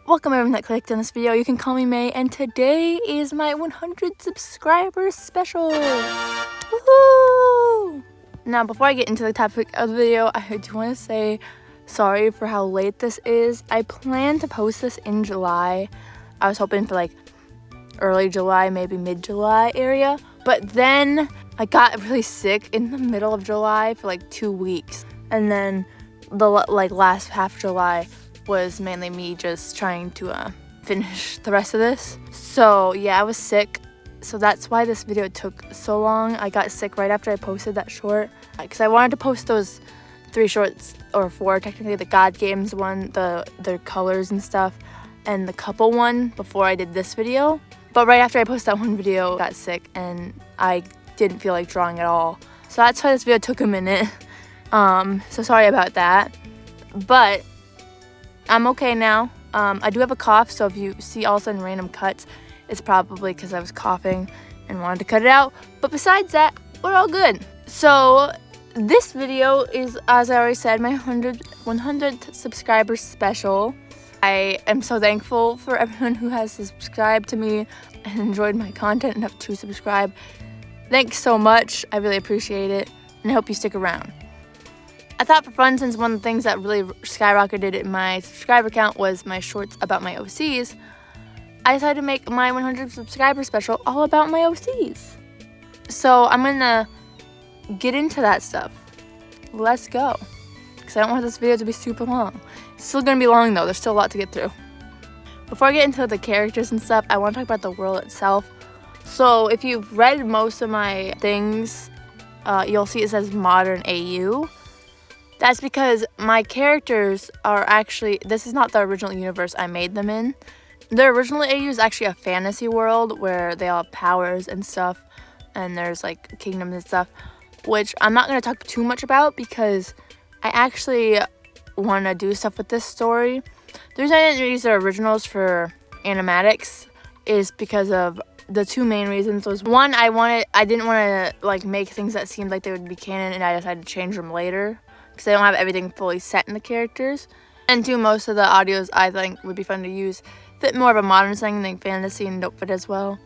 Welcome everyone that clicked on this video. You can call me May, and today is my 100 subscribers special. Woohoo! Now, before I get into the topic of the video, I do want to say sorry for how late this is. I plan to post this in July. I was hoping for like early July, maybe mid-July area, but then I got really sick in the middle of July for like 2 weeks, and then the last half July was mainly me just trying to finish the rest of this. So yeah, I was sick, so that's why this video took so long. I got sick right after I posted that short because I wanted to post those 3 shorts, or 4 technically, the God Games one, their colors and stuff, and the couple one before I did this video. But right after I posted that one video, I got sick and I didn't feel like drawing at all. So that's why this video took a minute. So sorry about that. But I'm okay now. I do have a cough, so if you see all of a sudden random cuts, it's probably because I was coughing and wanted to cut it out. But besides that, we're all good. So this video is, as I already said, my 100 subscribers special. I am so thankful for everyone who has subscribed to me and enjoyed my content enough to subscribe. Thanks so much. I really appreciate it, and I hope you stick around. I thought for fun, since one of the things that really skyrocketed in my subscriber count was my shorts about my OCs, I decided to make my 100 subscriber special all about my OCs. So I'm gonna get into that stuff. Let's go. Because I don't want this video to be super long. It's still gonna be long though, there's still a lot to get through. Before I get into the characters and stuff, I want to talk about the world itself. So if you've read most of my things, you'll see it says Modern AU. That's because my characters are actually, this is not the original universe I made them in. The original AU is actually a fantasy world where they all have powers and stuff, and there's like kingdoms and stuff, which I'm not going to talk too much about because I actually want to do stuff with this story. The reason I didn't use the originals for animatics is because of the 2 main reasons. Was one, I didn't want to like make things that seemed like they would be canon, and I decided to change them later because I don't have everything fully set in the characters. And 2, most of the audios I think would be fun to use fit more of a modern setting than fantasy, and don't fit as well.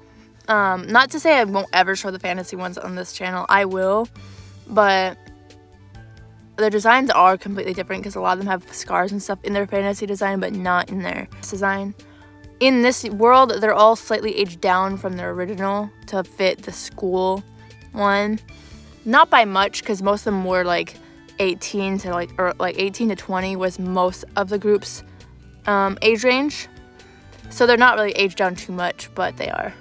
Not to say I won't ever show the fantasy ones on this channel. I will, but their designs are completely different because a lot of them have scars and stuff in their fantasy design, but not in their design. In this world, they're all slightly aged down from their original to fit the school one. Not by much, because most of them were like 18 to 20 was most of the group's age range. So they're not really aged down too much, but they are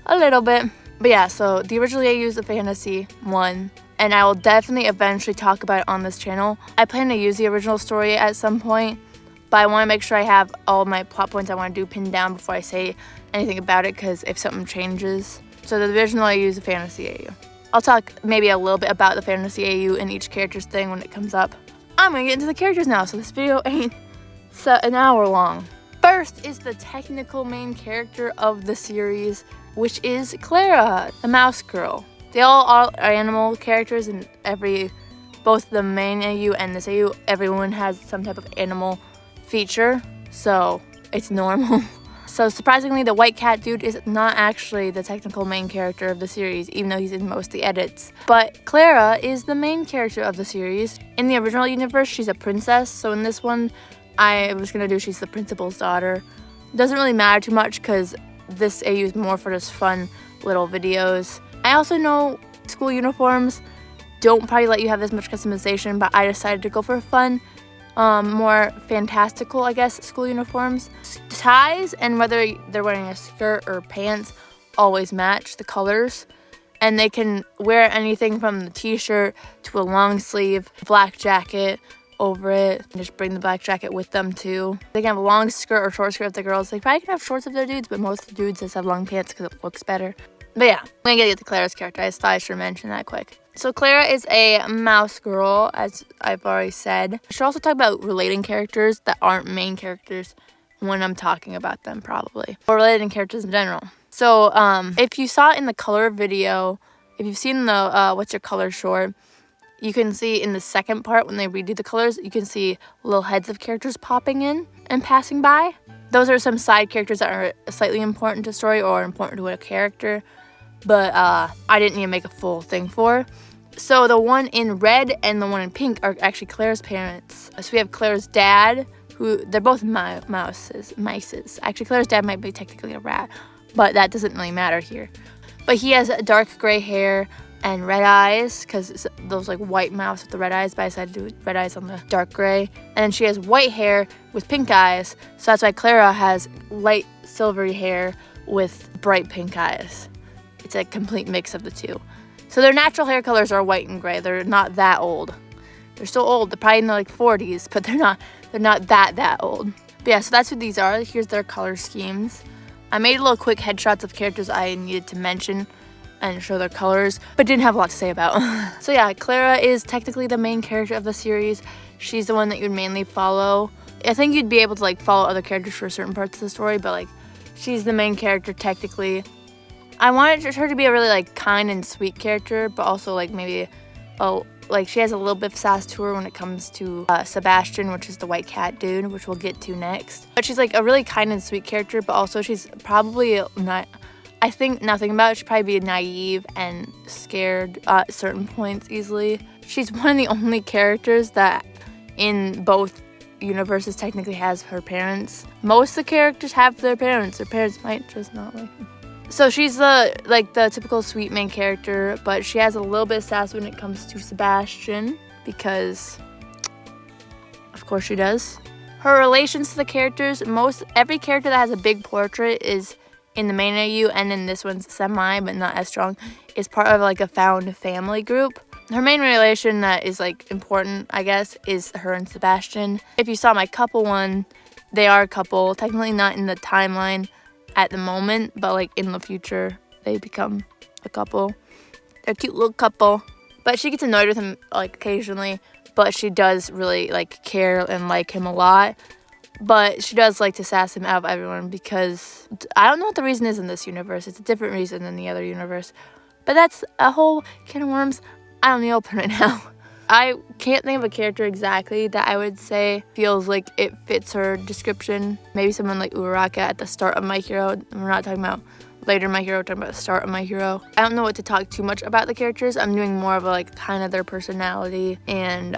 a little bit. But yeah, so the original AU is the fantasy one, and I will definitely eventually talk about it on this channel. I plan to use the original story at some point, but I want to make sure I have all my plot points I want to do pinned down before I say anything about it, because if something changes. So the original AU is the fantasy AU. I'll talk maybe a little bit about the fantasy AU and each character's thing when it comes up. I'm going to get into the characters now, so this video ain't an hour long. First is the technical main character of the series, which is Clara, the mouse girl. They all are animal characters, and both the main AU and this AU, everyone has some type of animal feature, so it's normal. So surprisingly, the white cat dude is not actually the technical main character of the series, even though he's in most of the edits. But Clara is the main character of the series. In the original universe, she's a princess, so in this one, she's the principal's daughter. Doesn't really matter too much because this AU is more for just fun little videos. I also know school uniforms don't probably let you have as much customization, but I decided to go for fun, more fantastical, I guess, school uniforms. Ties, and whether they're wearing a skirt or pants, always match the colors. And they can wear anything from the t-shirt to a long sleeve black jacket over it, and just bring the black jacket with them too. They can have a long skirt or short skirt if the girls. They probably can have shorts if they're dudes, but most of the dudes just have long pants because it looks better. But yeah, I'm gonna get to Clara's character. I just thought I should mention that quick. So Clara is a mouse girl, as I've already said. I should also talk about relating characters that aren't main characters when I'm talking about them, probably. Or relating characters in general. So if you saw it in the color video, if you've seen the What's Your Color short, you can see in the second part when they redo the colors, you can see little heads of characters popping in and passing by. Those are some side characters that are slightly important to story or important to a character, but I didn't even make a full thing for. So the one in red and the one in pink are actually Claire's parents. So we have Claire's dad, who they're both mices. Actually, Claire's dad might be technically a rat, but that doesn't really matter here. But he has dark gray hair and red eyes, because those like white mouse with the red eyes, but I decided to do red eyes on the dark gray. And then she has white hair with pink eyes, so that's why Clara has light silvery hair with bright pink eyes. It's a complete mix of the two. So their natural hair colors are white and gray. They're not that old. They're still old. They're probably in their like 40s, but they're not that old. But yeah, so that's who these are. Here's their color schemes. I made little quick headshots of characters I needed to mention and show their colors, but didn't have a lot to say about. So yeah, Clara is technically the main character of the series. She's the one that you'd mainly follow. I think you'd be able to like follow other characters for certain parts of the story, but like she's the main character technically. I wanted her to be a really like kind and sweet character, but also like maybe like she has a little bit of sass to her when it comes to Sebastian, which is the white cat dude, which we'll get to next. But she's like a really kind and sweet character, but also she's probably not, I think nothing about it, she'd probably be naive and scared at certain points easily. She's one of the only characters that in both universes technically has her parents. Most of the characters have their parents. Their parents might just not like them. So she's the typical sweet main character, but she has a little bit of sass when it comes to Sebastian, because of course she does. Her relations to the characters, every character that has a big portrait is in the main AU, and in this one's semi, but not as strong, is part of like a found family group. Her main relation that is like important, I guess, is her and Sebastian. If you saw my couple one, they are a couple, technically not in the timeline at the moment, but like in the future they become a couple. They're a cute little couple, but she gets annoyed with him like occasionally, but she does really like care and like him a lot. But she does like to sass him out of everyone, because I don't know what the reason is in this universe. It's a different reason than the other universe, but that's a whole can of worms I don't need to open right now. I can't think of a character exactly that I would say feels like it fits her description. Maybe someone like Uraraka at the start of My Hero. We're not talking about later My Hero, we're talking about the start of My Hero. I don't know what to talk too much about the characters. I'm doing more of a like kind of their personality and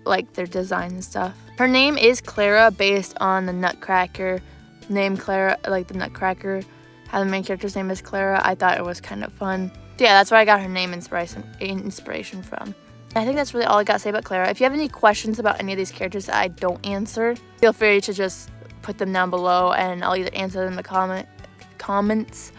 like their design and stuff. Her name is Clara, based on the Nutcracker name Clara, like the Nutcracker, how the main character's name is Clara. I thought it was kind of fun. So yeah, that's where I got her name inspiration from. I think that's really all I got to say about Clara. If you have any questions about any of these characters that I don't answer, feel free to just put them down below, and I'll either answer them in the comments,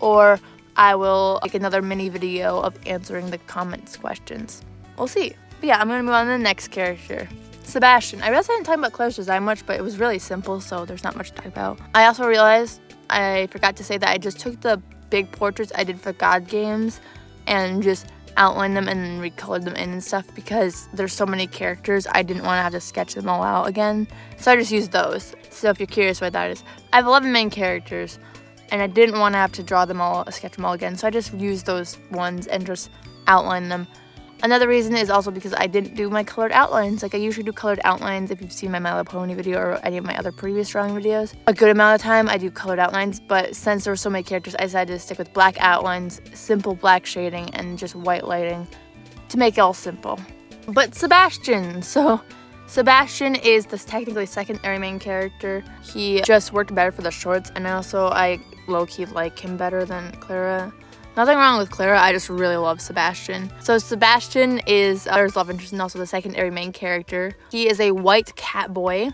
or I will make another mini video of answering the comments questions. We'll see. But yeah, I'm going to move on to the next character. Sebastian. I realized I didn't talk about Claire's design much, but it was really simple, so there's not much to talk about. I also realized I forgot to say that I just took the big portraits I did for God Games and just outline them and then recolored them in and stuff, because there's so many characters I didn't want to have to sketch them all out again, so I just used those. So if you're curious what that is, I have 11 main characters and I didn't want to have to draw them all, sketch them all again, so I just used those ones and just outline them. Another reason is also because I didn't do my colored outlines. Like I usually do colored outlines if you've seen my My Little Pony video or any of my other previous drawing videos. A good amount of time I do colored outlines, but since there were so many characters, I decided to stick with black outlines, simple black shading, and just white lighting to make it all simple. But Sebastian, so Sebastian is the technically secondary main character. He just worked better for the shorts, and also I low-key like him better than Clara. Nothing wrong with Clara, I just really love Sebastian. So Sebastian is Clara's love interest and also the secondary main character. He is a white cat boy,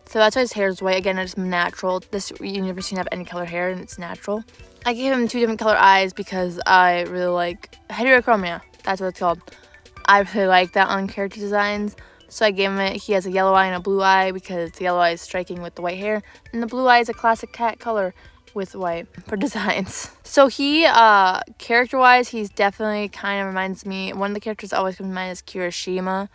so that's why his hair is white. Again, it's natural. This universe doesn't have any color hair, and it's natural. I gave him 2 different color eyes because I really like heterochromia. That's what it's called. I really like that on character designs. So I gave him it. He has a yellow eye and a blue eye because the yellow eye is striking with the white hair, and the blue eye is a classic cat color with white for designs. So he, character-wise, he's definitely kind of reminds me, one of the characters that always comes to mind is Kirishima,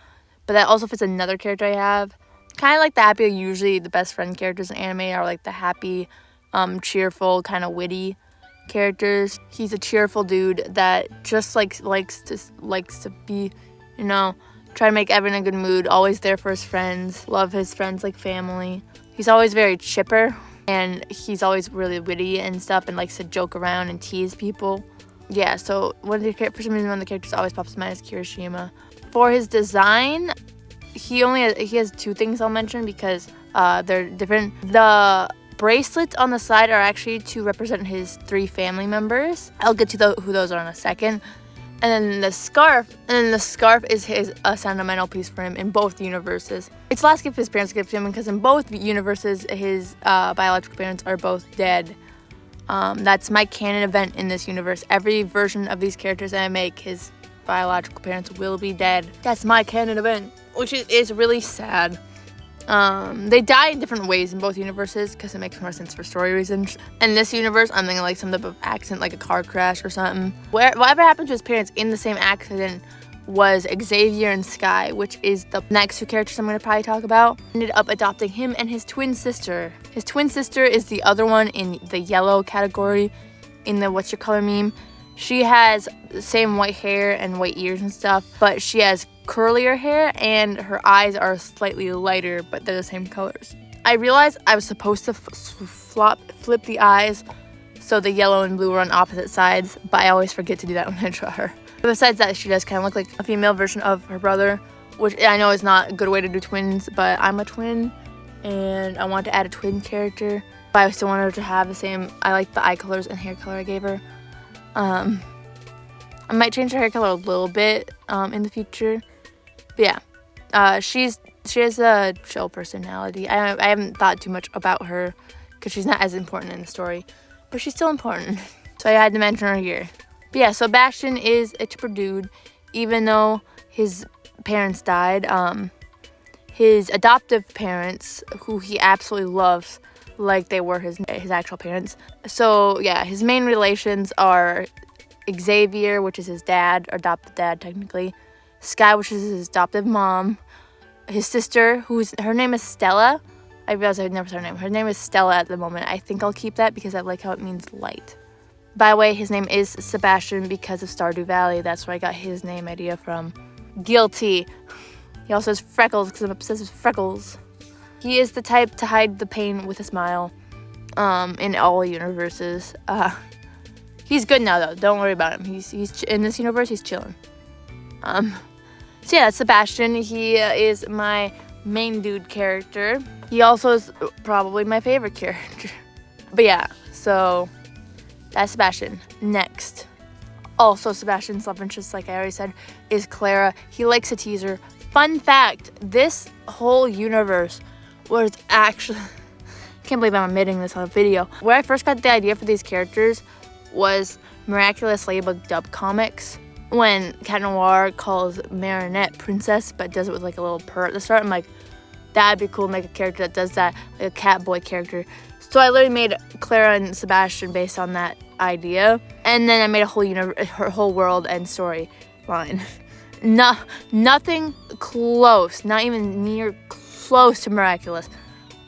but that also fits another character I have. Kind of like the happy, usually the best friend characters in anime are like the happy, cheerful, kind of witty characters. He's a cheerful dude that just likes to be, you know, try to make everyone in a good mood, always there for his friends, love his friends like family. He's always very chipper, and he's always really witty and stuff and likes to joke around and tease people. Yeah, so for some reason one of the characters always pops in mind is Kirishima. For his design, he has 2 things I'll mention because they're different. The bracelets on the side are actually to represent his 3 family members. I'll get to who those are in a second. And then the scarf is his sentimental piece for him in both universes. It's the last gift his parents gave to him because in both universes his biological parents are both dead. That's my canon event in this universe. Every version of these characters that I make, his biological parents will be dead. That's my canon event, which is really sad. They die in different ways in both universes because it makes more sense for story reasons. In this universe, I'm thinking like some type of accident, like a car crash or something. Whatever happened to his parents in the same accident was Xavier and Sky, which is the next 2 characters I'm going to probably talk about. Ended up adopting him and his twin sister. His twin sister is the other one in the yellow category in the What's Your Color meme. She has the same white hair and white ears and stuff, but she has curlier hair and her eyes are slightly lighter, but they're the same colors. I realized I was supposed to flip the eyes so the yellow and blue were on opposite sides, but I always forget to do that when I draw her. But besides that, she does kind of look like a female version of her brother, which I know is not a good way to do twins, but I'm a twin and I want to add a twin character, but I still want her to have the same. I like the eye colors and hair color I gave her. I might change her hair color a little bit in the future. But yeah, she has a chill personality. I haven't thought too much about her because she's not as important in the story, but she's still important. So I had to mention her here. But yeah, so Bastion is a chipper dude, even though his parents died. His adoptive parents, who he absolutely loves, like they were his actual parents. So yeah, his main relations are Xavier, which is his dad, or adopted dad technically. Sky, which is his adoptive mom. His sister, her name is Stella. I realized I'd never said her name. Her name is Stella at the moment. I think I'll keep that because I like how it means light. By the way, his name is Sebastian because of Stardew Valley. That's where I got his name idea from. Guilty. He also has freckles because I'm obsessed with freckles. He is the type to hide the pain with a smile in all universes. He's good now, though. Don't worry about him. He's in this universe, he's chilling. So yeah, that's Sebastian. He is my main dude character. He also is probably my favorite character. But yeah, so that's Sebastian. Next. Also, Sebastian's love interest, like I already said, is Clara. He likes a teaser. Fun fact, this whole universe was actually... I can't believe I'm admitting this on a video. Where I first got the idea for these characters was Miraculous Ladybug dub comics. When Cat Noir calls Marinette Princess, but does it with like a little purr at the start. I'm like, that'd be cool to make a character that does that, like a cat boy character. So I literally made Clara and Sebastian based on that idea. And then I made her whole world and storyline. Nothing close, not even near close to Miraculous.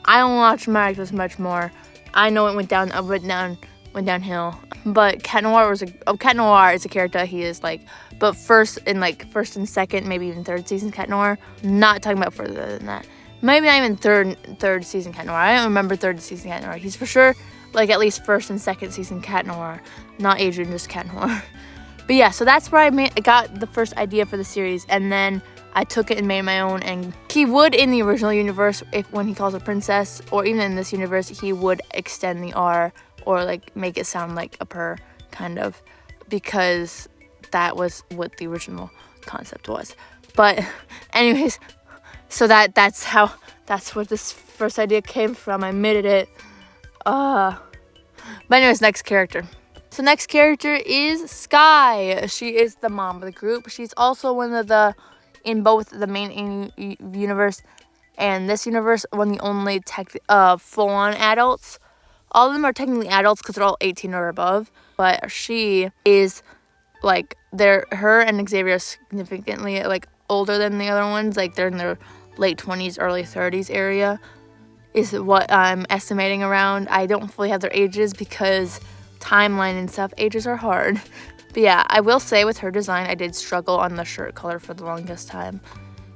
I don't watch Miraculous much more. I know it went downhill. But Cat Noir is a character he is like, but first and second, maybe even third season Cat Noir. Not talking about further than that. Maybe not even third season Cat Noir. I don't remember third season Cat Noir. He's for sure like at least first and second season Cat Noir, not Adrian, just Cat Noir. But yeah, so that's where I got the first idea for the series, and then I took it and made my own. And he would, in the original universe, when he calls a princess, or even in this universe, he would extend the R or like make it sound like a purr, kind of, because that was what the original concept was. But anyways, so that's where this first idea came from. I admitted it. But anyways, next character. So next character is Sky. She is the mom of the group. She's also one of in both the main universe and this universe, one of the only full-on adults. All of them are technically adults because they're all 18 or above. But she is like, her and Xavier are significantly like older than the other ones. Like they're in their late 20s, early 30s area is what I'm estimating around. I don't fully have their ages because timeline and stuff, ages are hard. But yeah, I will say with her design, I did struggle on the shirt color for the longest time.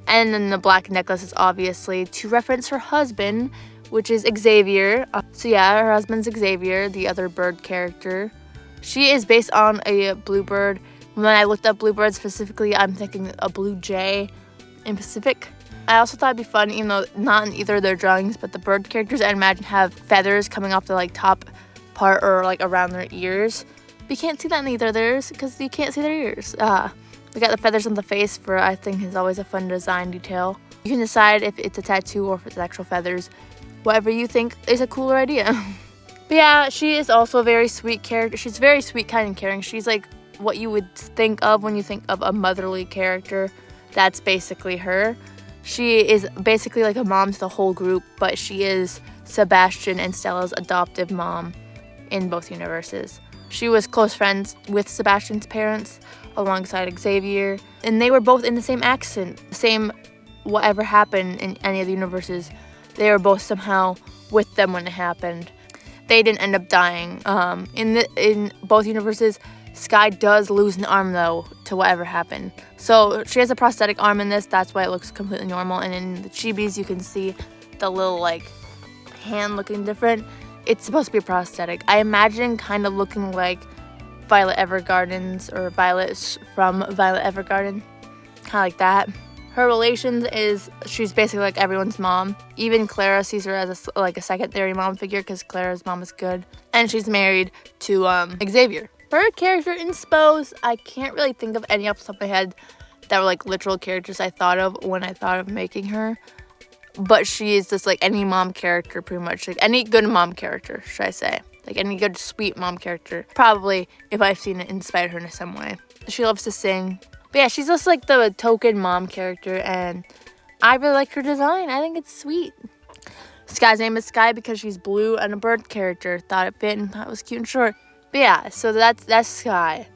And then the black necklace is obviously to reference her husband, which is Xavier. So yeah, her husband's Xavier, the other bird character. She is based on a bluebird. When I looked up bluebird specifically, I'm thinking a blue jay in Pacific. I also thought it'd be fun, even though not in either of their drawings, but the bird characters I imagine have feathers coming off the like top part or like around their ears. But you can't see that in either of theirs because you can't see their ears. We got the feathers on the face for I think is always a fun design detail. You can decide if it's a tattoo or if it's actual feathers. Whatever you think is a cooler idea. But yeah, she is also a very sweet character. She's very sweet, kind, and caring. She's like what you would think of when you think of a motherly character. That's basically her. She is basically like a mom to the whole group, but she is Sebastian and Stella's adoptive mom in both universes. She was close friends with Sebastian's parents alongside Xavier, and they were both in the same accent, same whatever happened in any of the universes. They were both somehow with them when it happened. They didn't end up dying. In both universes, Sky does lose an arm though to whatever happened. So she has a prosthetic arm in this. That's why it looks completely normal. And in the chibis, you can see the little like hand looking different. It's supposed to be a prosthetic. I imagine kind of looking like Violet Evergarden's or Violet from Violet Evergarden, kind of like that. Her relations is she's basically like everyone's mom. Even Clara sees her as a secondary mom figure because Clara's mom is good, and she's married to Xavier. Her character in Spose, I can't really think of any off the top of my head that were like literal characters I thought of when I thought of making her. But she is just like any mom character, pretty much. Like any good mom character, should I say. Like any good sweet mom character. Probably, if I've seen it, inspired her in some way. She loves to sing. But yeah, she's just like the token mom character, and I really like her design. I think it's sweet. Sky's name is Sky because she's blue and a bird character. Thought it fit and thought it was cute and short. But yeah, so that's Sky.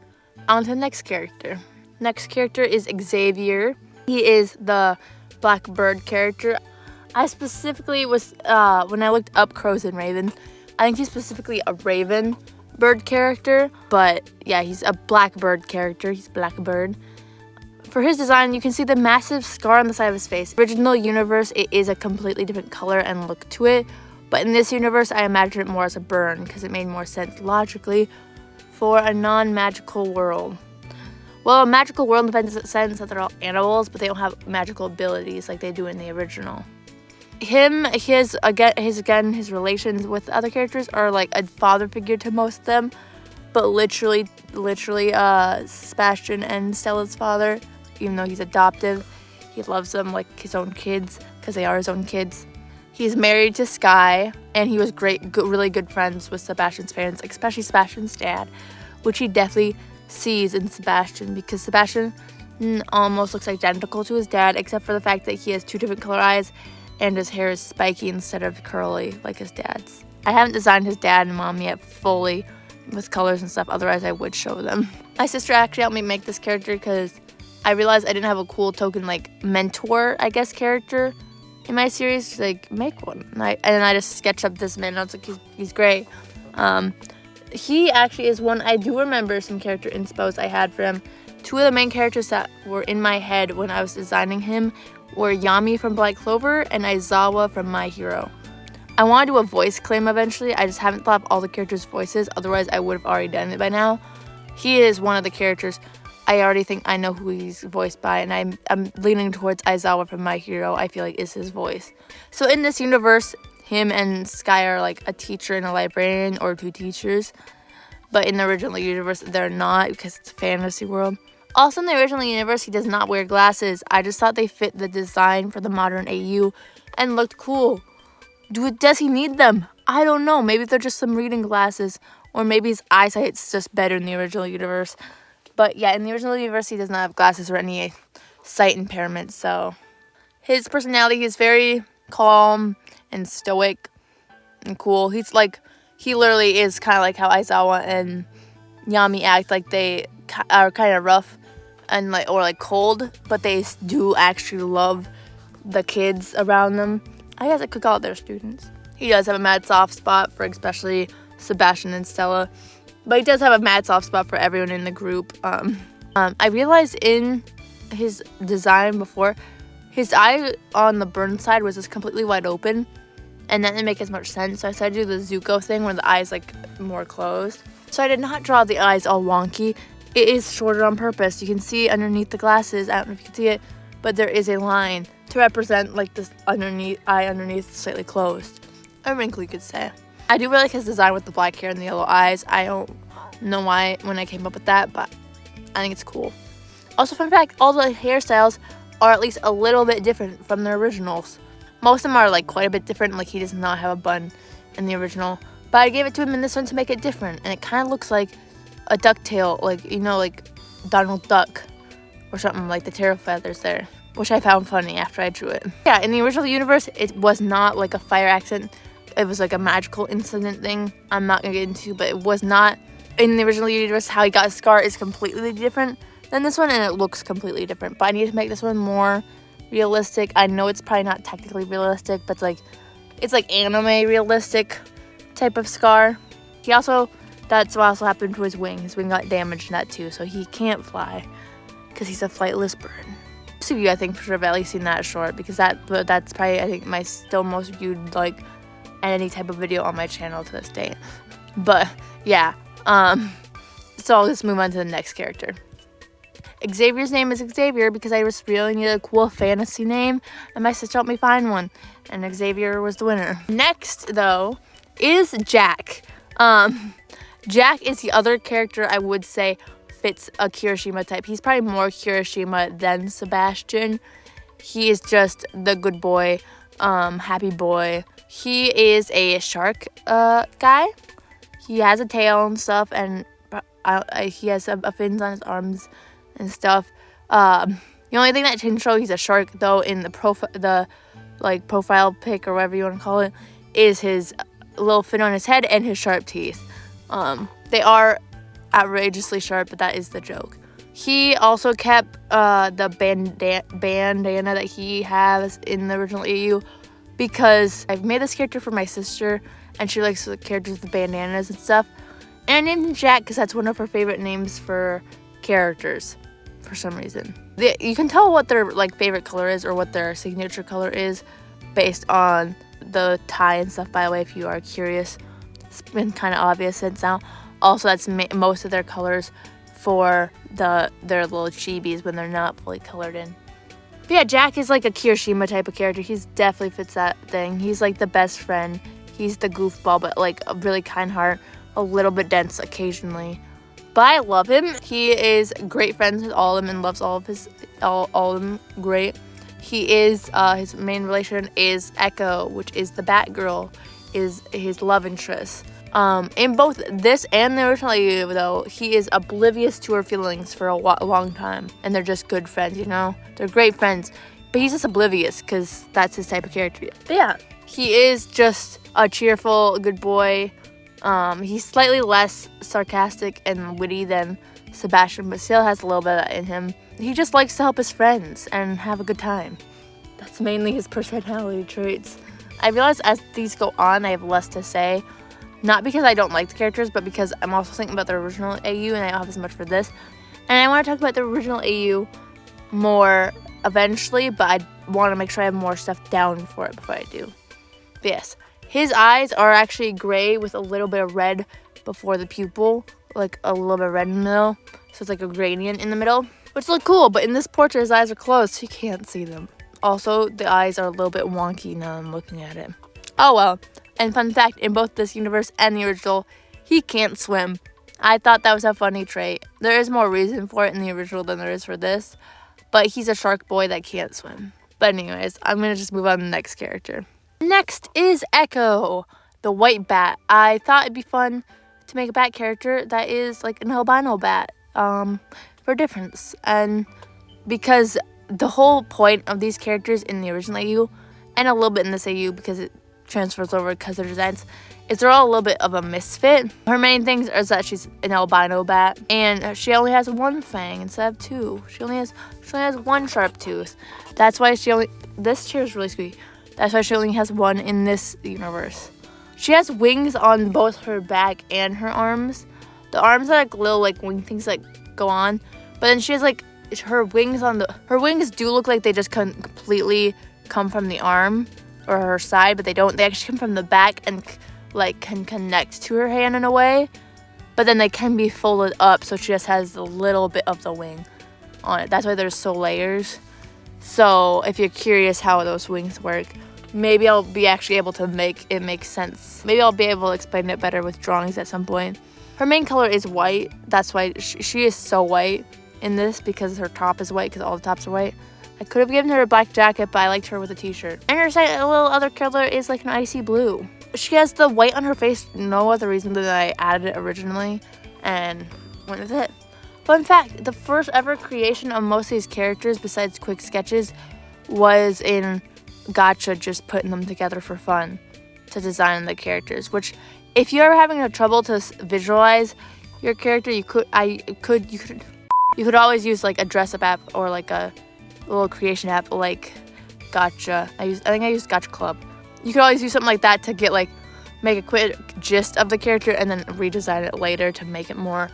On to the next character. Next character is Xavier. He is the black bird character. I specifically was, when I looked up Crows and Ravens, I think he's specifically a raven bird character. But yeah, he's a black bird character. He's black bird. For his design, you can see the massive scar on the side of his face. Original universe, it is a completely different color and look to it. But in this universe, I imagine it more as a burn because it made more sense logically for a non-magical world. Well, a magical world in the sense that they're all animals, but they don't have magical abilities like they do in the original. His relations with other characters are like a father figure to most of them, but literally, Sebastian and Stella's father, even though he's adoptive, he loves them like his own kids because they are his own kids. He's married to Sky, and he was really good friends with Sebastian's parents, especially Sebastian's dad, which he definitely sees in Sebastian because Sebastian almost looks identical to his dad, except for the fact that he has two different color eyes and his hair is spiky instead of curly like his dad's. I haven't designed his dad and mom yet fully with colors and stuff, otherwise I would show them. My sister actually helped me make this character because I realized I didn't have a cool token like mentor, I guess, character in my series. Like, make one. And I just sketched up this man and I was like, he's great. He actually is one I do remember some character inspo I had for him. Two of the main characters that were in my head when I was designing him were Yami from Black Clover and Aizawa from My Hero. I want to do a voice claim eventually. I just haven't thought of all the characters' voices. Otherwise, I would have already done it by now. He is one of the characters I already think I know who he's voiced by, and I'm leaning towards Aizawa from My Hero. I feel like is his voice. So in this universe, him and Sky are like a teacher and a librarian, or two teachers. But in the original universe, they're not because it's a fantasy world. Also in the original universe, he does not wear glasses. I just thought they fit the design for the modern AU and looked cool. Does he need them? I don't know. Maybe they're just some reading glasses, or maybe his eyesight's just better in the original universe. But yeah, in the original universe, he does not have glasses or any sight impairment. So his personality is very calm and stoic and cool. He literally is kind of like how Aizawa and Yami act, like they are kind of rough and or cold, but they do actually love the kids around them. I guess I could call it their students. He does have a mad soft spot for especially Sebastian and Stella, but he does have a mad soft spot for everyone in the group. I realized in his design before, his eye on the burn side was just completely wide open, and that didn't make as much sense. So I decided to do the Zuko thing where the eyes like more closed. So I did not draw the eyes all wonky. It is shorter on purpose. You can see underneath the glasses. I don't know if you can see it, but there is a line to represent like this eye underneath slightly closed. A wrinkle, you could say. I do really like his design with the black hair and the yellow eyes. I don't know why when I came up with that, but I think it's cool. Also, fun fact, all the hairstyles are at least a little bit different from the originals. Most of them are like quite a bit different. Like he does not have a bun in the original, but I gave it to him in this one to make it different, and it kind of looks like a ducktail, like, you know, like Donald Duck or something, like the tail feathers there, which I found funny after I drew it. Yeah, in the original universe, it was not like a fire accident. It was like a magical incident thing I'm not gonna get into, but it was not. In the original universe, how he got his scar is completely different than this one, and it looks completely different. But I need to make this one more realistic. I know it's probably not technically realistic, but it's like anime realistic type of scar. That's what also happened to his wing. His wing got damaged in that too, so he can't fly because he's a flightless bird. Most of you, I think, for sure have at least seen that short, because that's probably, I think, my still most viewed like any type of video on my channel to this day. But yeah, so I'll just move on to the next character. Xavier's name is Xavier because I just really needed a cool fantasy name, and my sister helped me find one, and Xavier was the winner. Next, though, is Jack. Jack is the other character I would say fits a Kirishima type. He's probably more Kirishima than Sebastian. He is just the good boy, happy boy. He is a shark guy. He has a tail and stuff, and he has fins on his arms and stuff. The only thing that changed, he's a shark though, in the profile pic or whatever you want to call it, is his little fin on his head and his sharp teeth. They are outrageously sharp, but that is the joke. He also kept the bandana that he has in the original AU, because I've made this character for my sister, and she likes the characters with bandanas and stuff. And I named him Jack because that's one of her favorite names for characters for some reason. You can tell what their like favorite color is or what their signature color is based on the tie and stuff, by the way, if you are curious. It's been kind of obvious since now. Also, that's most of their colors for their little chibis when they're not fully colored in. But yeah, Jack is like a Kirishima type of character. He's definitely fits that thing. He's like the best friend. He's the goofball, but like a really kind heart, a little bit dense occasionally. But I love him. He is great friends with all of them and loves all of them great. He is, his main relation is Echo, which is the Batgirl, is his love interest. In both this and the original AU, though, he is oblivious to her feelings for a long time, and they're just good friends, you know? They're great friends, but he's just oblivious because that's his type of character. But yeah, he is just a cheerful, good boy. He's slightly less sarcastic and witty than Sebastian, but still has a little bit of that in him. He just likes to help his friends and have a good time. That's mainly his personality traits. I realize as these go on, I have less to say. Not because I don't like the characters, but because I'm also thinking about the original AU, and I don't have as much for this. And I want to talk about the original AU more eventually, but I want to make sure I have more stuff down for it before I do. But yes, his eyes are actually gray with a little bit of red before the pupil, like a little bit of red in the middle. So it's like a gradient in the middle, which looks cool, but in this portrait, his eyes are closed, so you can't see them. Also, the eyes are a little bit wonky now I'm looking at it. Oh well. And fun fact, in both this universe and the original, he can't swim. I thought that was a funny trait. There is more reason for it in the original than there is for this, but he's a shark boy that can't swim. But anyways, I'm going to just move on to the next character. Next is Echo, the white bat. I thought it'd be fun to make a bat character that is like an albino bat, for difference. And because the whole point of these characters in the original AU, and a little bit in this AU because it transfers over because their designs, is they're all a little bit of a misfit. Her main things is that she's an albino bat, and she only has one fang instead of two. She only has one sharp tooth. That's why this chair is really squeaky. That's why she only has one in this universe. She has wings on both her back and her arms. The arms are like little like wing things that go on, but then she has like her wings do look like they just completely come from the arm. or her side, but they don't. They actually come from the back and like can connect to her hand in a way, but then they can be folded up, so she just has a little bit of the wing on it. That's why there's so layers. So if you're curious how those wings work, maybe I'll be actually able to make it make sense. Maybe I'll be able to explain it better with drawings at some point. Her main color is white. That's why she is so white in this, because her top is white, because all the tops are white. I could have given her a black jacket, but I liked her with a t-shirt. And her second little other color is like an icy blue. She has the white on her face, no other reason than I added it originally and went with it. Fun fact, the first ever creation of most of these characters, besides quick sketches, was in Gotcha, just putting them together for fun to design the characters. Which, if you're ever having a trouble to visualize your character, you could always use like a dress up app or like a little creation app like Gotcha. I think I used Gotcha Club. You could always use something like that to get like make a quick gist of the character and then redesign it later to make it more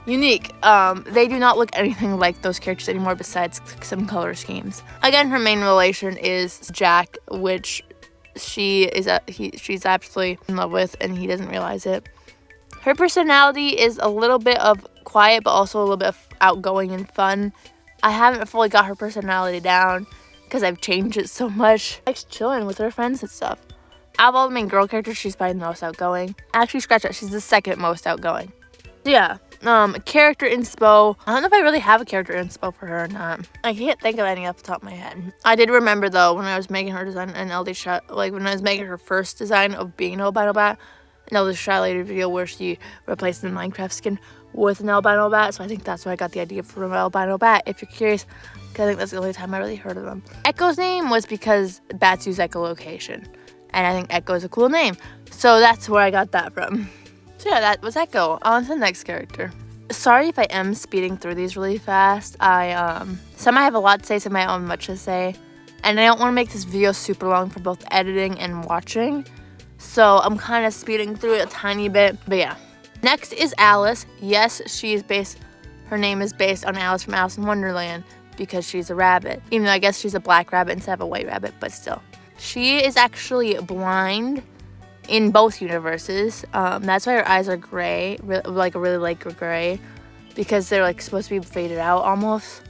unique. They do not look anything like those characters anymore, besides some color schemes. Again, her main relation is Jack, which she's absolutely in love with, and he doesn't realize it. Her personality is a little bit of quiet, but also a little bit of outgoing and fun. I haven't fully got her personality down because I've changed it so much. She likes chilling with her friends and stuff. Out of all the main girl characters, she's probably the most outgoing. Actually, scratch that, she's the second most outgoing. So yeah, character inspo. I don't know if I really have a character inspo for her or not. I can't think of any off the top of my head. I did remember though, when I was making her design an LD shot, like when I was making her first design of being an albino bat, an LD shot later video where she replaced the Minecraft skin with an albino bat. So I think that's where I got the idea for an albino bat, if you're curious, because I think that's the only time I really heard of them. Echo's name was because bats use echolocation, and I think Echo is a cool name, so that's where I got that from. So yeah, that was Echo. On to the next character. Sorry if I am speeding through these really fast. Some I have a lot to say, some I don't have much to say, and I don't want to make this video super long for both editing and watching, so I'm kind of speeding through it a tiny bit, but yeah. Next is Alice. Yes, her name is based on Alice from Alice in Wonderland, because she's a rabbit. Even though I guess she's a black rabbit instead of a white rabbit, but still. She is actually blind in both universes. That's why her eyes are gray, really light gray, because they're like supposed to be faded out almost.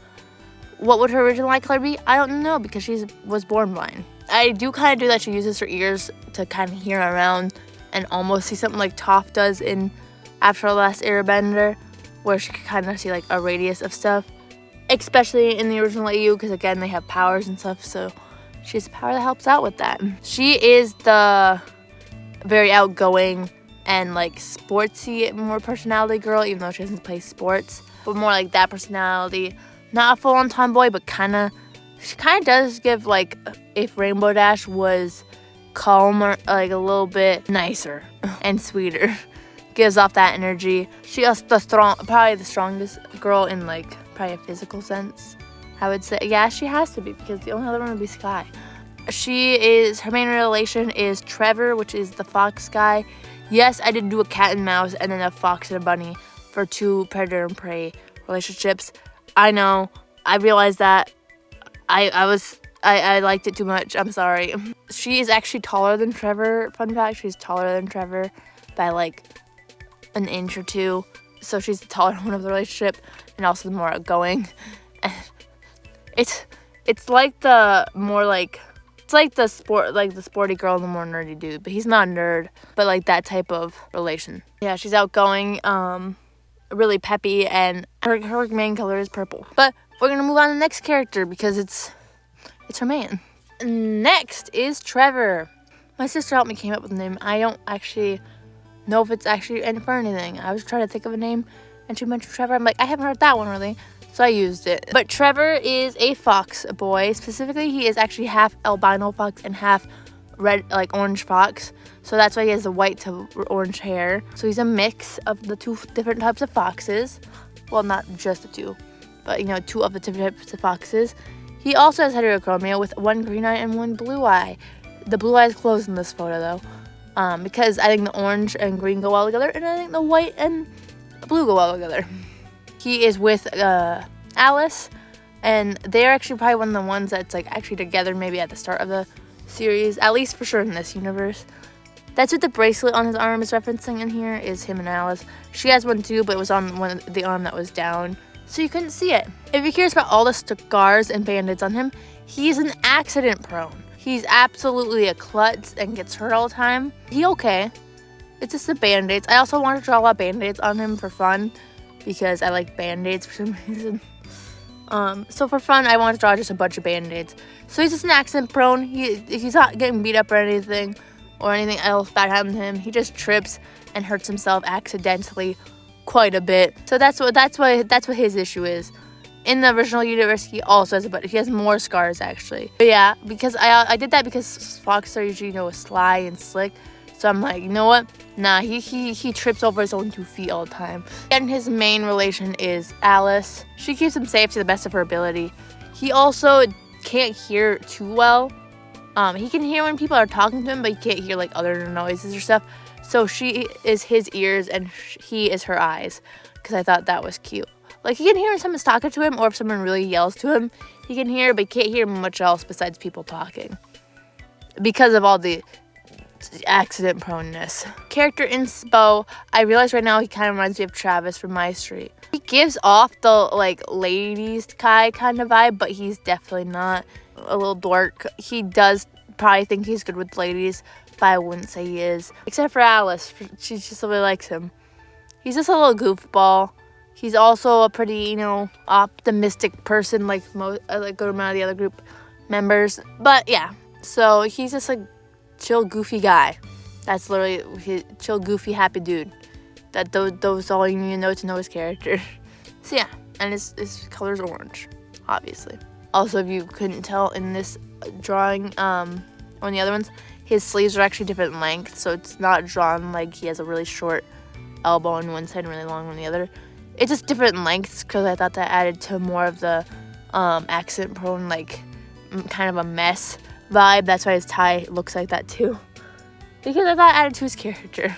What would her original eye color be? I don't know, because she was born blind. I do kind of do that. She uses her ears to kind of hear around and almost see something like Toph does in After the Last Airbender, where she can kind of see like a radius of stuff, especially in the original AU, because again they have powers and stuff, so she has a power that helps out with that. She is the very outgoing and like sportsy, more personality girl, even though she doesn't play sports, but more like that personality. Not a full-on tomboy, but she kind of does give, like, if Rainbow Dash was calmer, like a little bit nicer and sweeter. Gives off that energy. She is probably the strongest girl in like probably a physical sense, I would say. Yeah, she has to be, because the only other one would be Sky. Her main relation is Trevor, which is the fox guy. Yes, I did do a cat and mouse and then a fox and a bunny for 2 predator and prey relationships. I know, I realized that. I liked it too much, I'm sorry. She is actually taller than Trevor. Fun fact, she's taller than Trevor by like an inch or 2. So she's the taller one of the relationship and also the more outgoing. It's like the sporty girl and the more nerdy dude, but he's not a nerd, but like that type of relation. Yeah, she's outgoing, really peppy, and her main color is purple. But we're gonna move on to the next character because it's her man. Next is Trevor. My sister helped me came up with a name. I don't actually know if it's actually in for anything. I was trying to think of a name and she mentioned Trevor. I'm like, I haven't heard that one really, so I used it. But Trevor is a fox boy. Specifically, he is actually half albino fox and half red, like orange fox. So that's why he has the white to orange hair. So he's a mix of the 2 different types of foxes. Well, not just the 2, but 2 of the different types of foxes. He also has heterochromia with 1 green eye and 1 blue eye. The blue eye is closed in this photo though, because I think the orange and green go well together, and I think the white and blue go well together. He is with Alice, and they're actually probably one of the ones that's like actually together maybe at the start of the series, at least for sure in this universe. That's what the bracelet on his arm is referencing in here, is him and Alice. She has one too, but it was on the arm that was down, so you couldn't see it. If you're curious about all the scars and band-aids on him, he's an accident prone. He's absolutely a klutz and gets hurt all the time. He okay. It's just the band-aids. I also want to draw a lot of band-aids on him for fun, because I like band-aids for some reason. So for fun, I want to draw just a bunch of band-aids. So he's just an accident prone. He's not getting beat up or anything else bad happened to him. He just trips and hurts himself accidentally quite a bit. So that's what his issue is. In the original universe, he also has he has more scars actually. But yeah, because I did that because Fox are usually is sly and slick. So I'm like, you know what? Nah, he trips over his own 2 feet all the time. And his main relation is Alice. She keeps him safe to the best of her ability. He also can't hear too well. He can hear when people are talking to him, but he can't hear like other noises or stuff. So she is his ears and he is her eyes, because I thought that was cute. Like, he can hear when someone's talking to him, or if someone really yells to him, he can hear, but he can't hear much else besides people talking, because of all the accident proneness. Character inspo, I realize right now he kind of reminds me of Travis from My Street. He gives off the like ladies guy kind of vibe, but he's definitely not. A little dork. He does probably think he's good with ladies, but I wouldn't say he is. Except for Alice. She just really likes him. He's just a little goofball. He's also a pretty, optimistic person like a good amount of the other group members. But yeah, so he's just a chill, goofy guy. That's literally his chill, goofy, happy dude. Those all you need to know his character. So yeah, and his color's orange, obviously. Also, if you couldn't tell in this drawing, on the other ones, his sleeves are actually different lengths, so it's not drawn like he has a really short elbow on one side and really long on the other. It's just different lengths, because I thought that added to more of the accent-prone, like, kind of a mess vibe. That's why his tie looks like that, too. Because I thought it added to his character.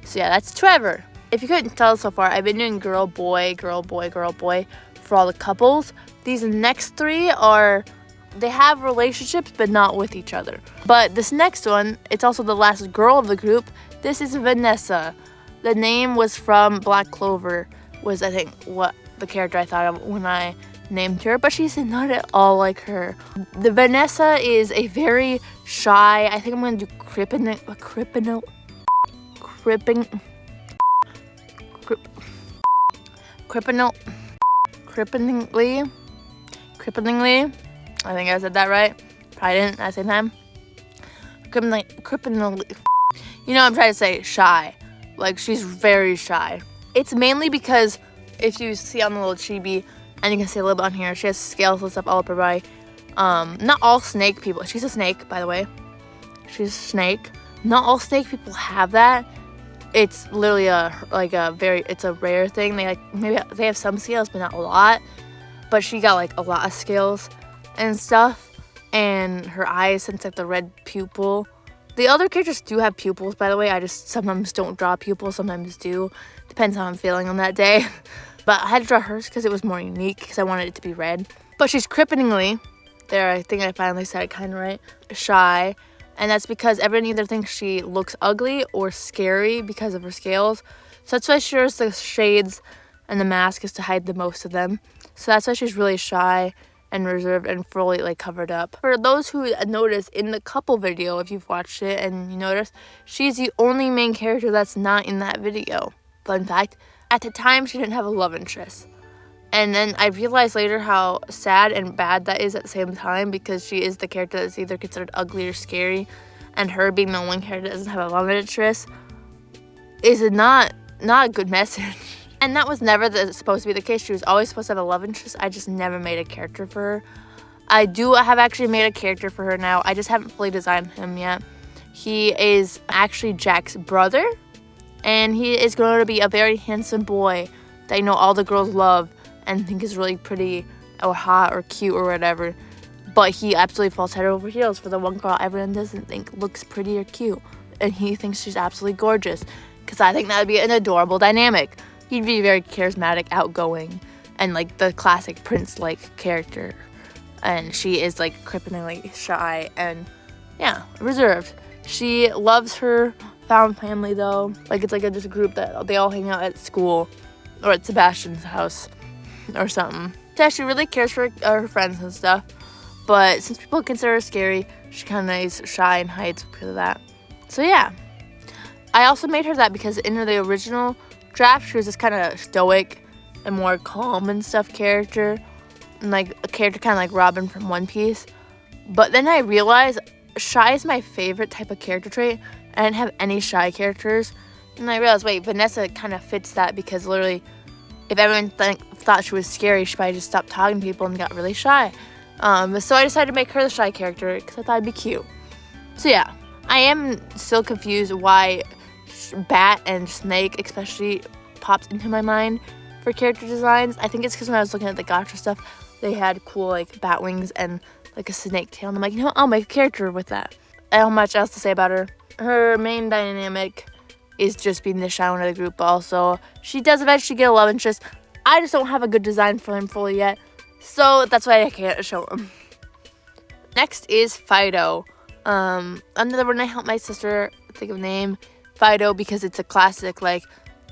So yeah, that's Trevor. If you couldn't tell so far, I've been doing girl, boy, girl, boy, girl, boy for all the couples. These next 3 they have relationships, but not with each other. But this next one, it's also the last girl of the group. This is Vanessa. The name was from Black Clover, was I think what the character I thought of when I named her, but she's not at all like her. The Vanessa is a very shy, I think I'm going to do cripplingly, I think I said that right. Probably didn't at the same time. Cripplingly. I'm trying to say shy. Like, she's very shy. It's mainly because if you see on the little chibi, and you can see a little bit on here, she has scales and stuff all up her body. Not all snake people. She's a snake, by the way. She's a snake. Not all snake people have that. It's literally it's a rare thing. Maybe they have some scales, but not a lot. But she got like a lot of scales and stuff. And her eyes, since like the red pupil. The other characters do have pupils, by the way. I just sometimes don't draw pupils, sometimes do. Depends how I'm feeling on that day. But I had to draw hers because it was more unique, because I wanted it to be red. But she's cripplingly, there, I think I finally said it kind of right, shy. And that's because everyone either thinks she looks ugly or scary because of her scales. So that's why she wears the shades and the mask is to hide the most of them. So that's why she's really shy and reserved and fully like covered up. For those who notice in the couple video, if you've watched it and you notice, she's the only main character that's not in that video. Fun fact, at the time she didn't have a love interest. And then I realized later how sad and bad that is at the same time, because she is the character that's either considered ugly or scary, and her being the one character that doesn't have a love interest is not a good message. And that was never supposed to be the case. She was always supposed to have a love interest. I just never made a character for her. I have actually made a character for her now. I just haven't fully designed him yet. He is actually Jack's brother, and he is going to be a very handsome boy that all the girls love and think is really pretty or hot or cute or whatever. But he absolutely falls head over heels for the one girl everyone doesn't think looks pretty or cute. And he thinks she's absolutely gorgeous, because I think that would be an adorable dynamic. He'd be very charismatic, outgoing, and like the classic prince-like character. And she is like cripplingly shy and yeah, reserved. She loves her found family though. Like it's like just a group that they all hang out at school or at Sebastian's house or something. Yeah, she really cares for her friends and stuff. But since people consider her scary, she kind of is shy and hides because of that. So yeah. I also made her that because in the original draft, she was this kind of stoic and more calm and stuff character. And like a character kind of like Robin from One Piece. But then I realized shy is my favorite type of character trait. I didn't have any shy characters. And I realized, wait, Vanessa kind of fits that because literally if everyone thought she was scary, she probably just stopped talking to people and got really shy. So I decided to make her the shy character because I thought it'd be cute. So yeah, I am still confused why Bat and Snake especially popped into my mind for character designs. I think it's because when I was looking at the gacha stuff, they had cool like bat wings and like a snake tail. And I'm like, you know, I'll make a character with that. I don't have much else to say about her. Her main dynamic is just being the shy one of the group. Also, she does eventually get a love interest. I just don't have a good design for him fully yet. So that's why I can't show him. Next is Fido. Another one I helped my sister think of a name. Fido because it's a classic like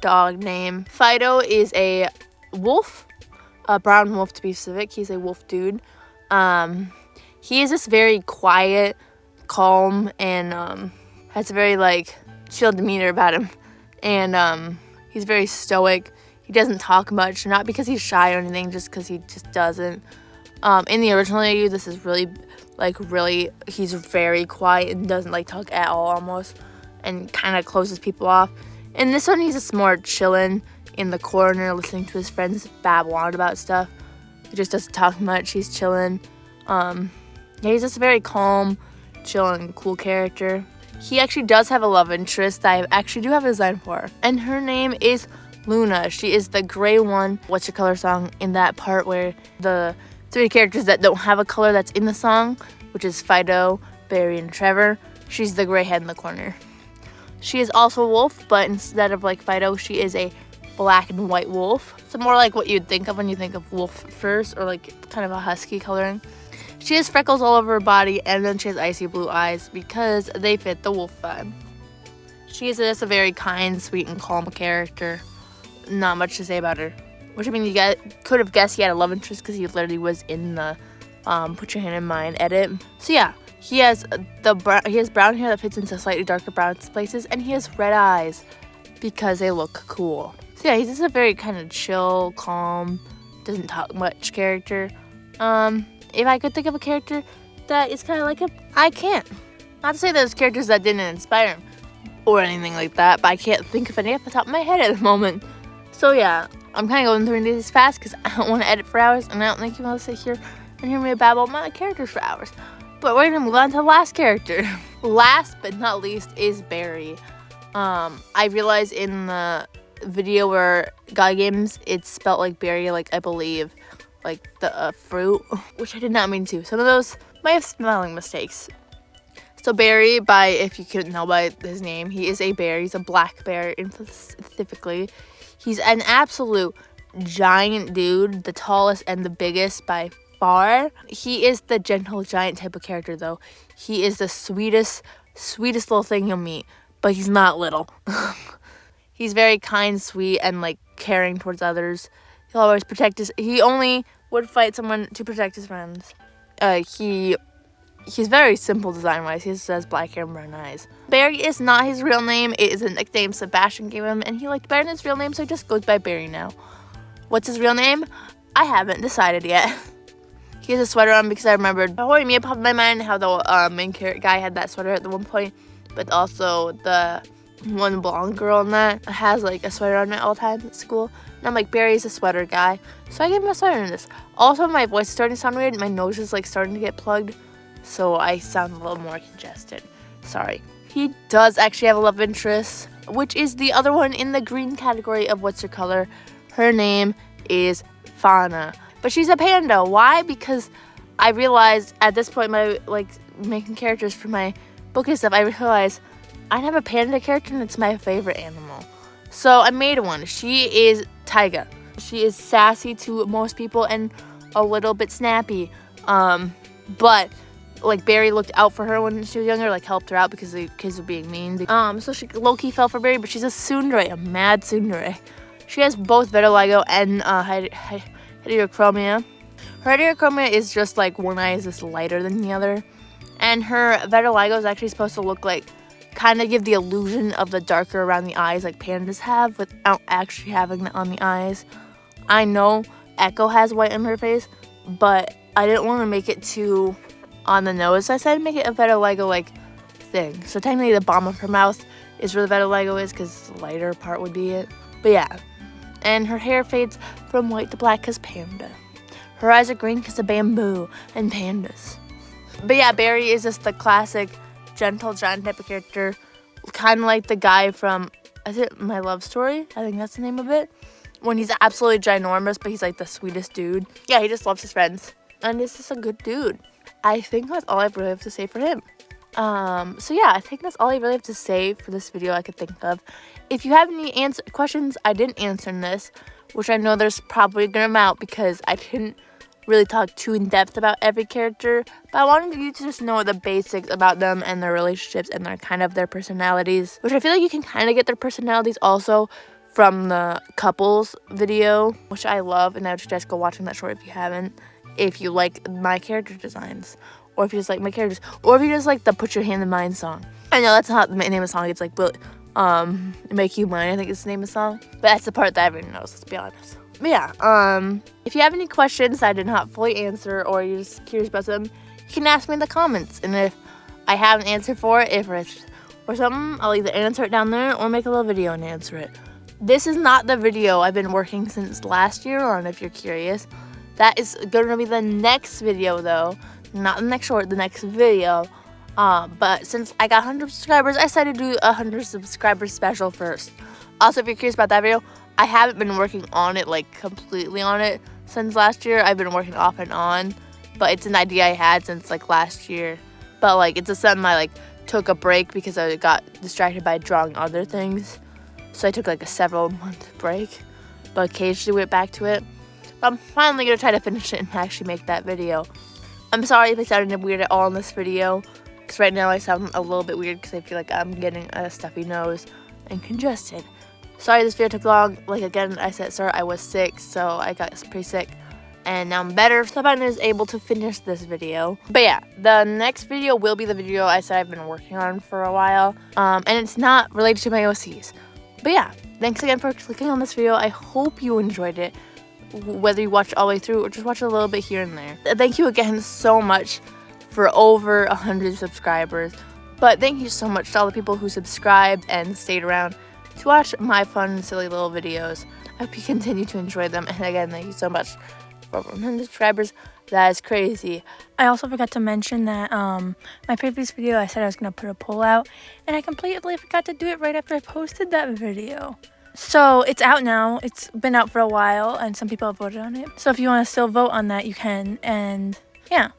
dog name. Fido is a wolf, a brown wolf to be specific. He's a wolf dude. He is just very quiet, calm, and has a very like chill demeanor about him. And he's very stoic. He doesn't talk much, not because he's shy or anything, just because he just doesn't. In the original I used, this is really, he's very quiet and doesn't like talk at all almost, and kind of closes people off. In this one, he's just more chilling in the corner, listening to his friends babble on about stuff. He just doesn't talk much. He's chilling. Yeah, he's just a very calm, chilling, cool character. He actually does have a love interest that I actually do have a design for, and her name is Luna. She is the gray one. What's Your Color song, in that part where the three characters that don't have a color that's in the song, which is Fido, Barry, and Trevor. She's the gray head in the corner. She is also a wolf, but instead of like Fido, she is a black and white wolf. So more like what you'd think of when you think of wolf first, or like kind of a husky coloring. She has freckles all over her body, and then she has icy blue eyes because they fit the wolf vibe. She is just a very kind, sweet, and calm character. Not much to say about her. Which, I mean, you guys could have guessed he had a love interest because he literally was in the Put Your Hand in Mine edit. So yeah, he has brown hair that fits into slightly darker brown places, and he has red eyes because they look cool. So yeah, he's just a very kind of chill, calm, doesn't talk much character. If I could think of a character that is kind of like him, I can't. Not to say there's characters that didn't inspire him or anything like that, but I can't think of any off the top of my head at the moment. So yeah, I'm kind of going through these fast because I don't want to edit for hours, and I don't think you want to sit here and hear me babble about my characters for hours. But we're going to move on to the last character. Last but not least is Barry. I realized in the video where God Games, it's spelled like berry, like I believe, like the fruit, which I did not mean to. Some of those might have spelling mistakes. So Barry, if you couldn't know by his name, he is a bear. He's a black bear, specifically. He's an absolute giant dude, the tallest and the biggest by far. He is the gentle giant type of character, though. He is the sweetest little thing you'll meet, but he's not little. He's very kind, sweet, and like caring towards others. He'll always protect he only would fight someone to protect his friends. He's very simple design-wise. He just has black hair and brown eyes. Barry is not his real name. It is a nickname Sebastian gave him, and he liked better than his real name, so he just goes by Barry now. What's his real name? I haven't decided yet. He has a sweater on because I remembered before me, it popped in my mind how the main character guy had that sweater at the one point, but also the one blonde girl in that has like a sweater on at all times at school. And I'm like, Barry's a sweater guy, so I gave him a sweater in this. Also, my voice is starting to sound weird. My nose is like starting to get plugged, so I sound a little more congested. Sorry. He does actually have a love interest, which is the other one in the green category of What's Your Color. Her name is Fauna, but she's a panda. Why? Because I realized at this point, my making characters for my book and stuff, I realized I have a panda character and it's my favorite animal. So I made one. She is Taiga. She is sassy to most people and a little bit snappy. But like Barry looked out for her when she was younger, like helped her out because the kids were being mean. So she low-key fell for Barry, but she's a tsundere, a mad tsundere. She has both vitiligo and heterochromia. Her heterochromia is just like one eye is just lighter than the other, and her vitiligo is actually supposed to look like, kind of give the illusion of the darker around the eyes like pandas have without actually having that on the eyes. I know Echo has white in her face, but I didn't want to make it too on the nose. So I said make it a vitiligo like thing. So technically the bottom of her mouth is where the vitiligo is because the lighter part would be it. But yeah. And her hair fades from white to black because panda. Her eyes are green because of bamboo and pandas. But yeah, Barry is just the classic gentle giant type of character. Kind of like the guy from, is it My Love Story? I think that's the name of it. When he's absolutely ginormous, but he's like the sweetest dude. Yeah, he just loves his friends. And he's just a good dude. I think that's all I really have to say for him. So yeah, I think that's all I really have to say for this video I could think of. If you have any questions I didn't answer in this, which I know there's probably a good amount because I didn't really talk too in depth about every character, but I wanted you to just know the basics about them and their relationships and their kind of their personalities, which I feel like you can kind of get their personalities also from the couples video, which I love, and I would suggest go watching that short if you haven't, if you like my character designs, or if you just like my characters, or if you just like the Put Your Hand in Mine song. I know that's not the name of the song, it's like Make You Mine, I think is the name of the song, but that's the part that everyone knows, let's be honest. But yeah, if you have any questions I did not fully answer, or you're just curious about them, you can ask me in the comments, and if I have an answer for it, or something, I'll either answer it down there or make a little video and answer it. This is not the video I've been working since last year on, if you're curious. That is going to be the next video though, not the next short, the next video. But since I got 100 subscribers, I decided to do a 100 subscriber special first. Also, if you're curious about that video, I haven't been working on it, like completely on it since last year. I've been working off and on, but it's an idea I had since like last year. But like it's something I like took a break because I got distracted by drawing other things. So I took like a several month break, but occasionally went back to it. But I'm finally gonna try to finish it and actually make that video. I'm sorry if I sounded weird at all in this video, because right now I sound a little bit weird because I feel like I'm getting a stuffy nose and congested. Sorry this video took long. Like again, I said, sorry, I was sick, so I got pretty sick. And now I'm better, so I was able to finish this video. But yeah, the next video will be the video I said I've been working on for a while. And it's not related to my OCs. But yeah, thanks again for clicking on this video. I hope you enjoyed it, whether you watch all the way through or just watch a little bit here and there. Thank you again so much for over 100 subscribers. But thank you so much to all the people who subscribed and stayed around to watch my fun, silly little videos. I hope you continue to enjoy them. And again, thank you so much for 100 subscribers. That is crazy. I also forgot to mention that my previous video, I said I was going to put a poll out, and I completely forgot to do it right after I posted that video. So it's out now. It's been out for a while, and some people have voted on it. So if you want to still vote on that, you can. And yeah,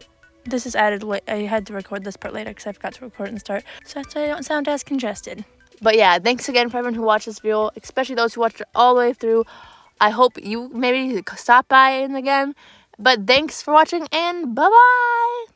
this is added late. I had to record this part later because I forgot to record and start, so that's why I don't sound as congested. But yeah, thanks again for everyone who watched this video, especially those who watched it all the way through. I hope you maybe stop by in again. But thanks for watching, and bye-bye!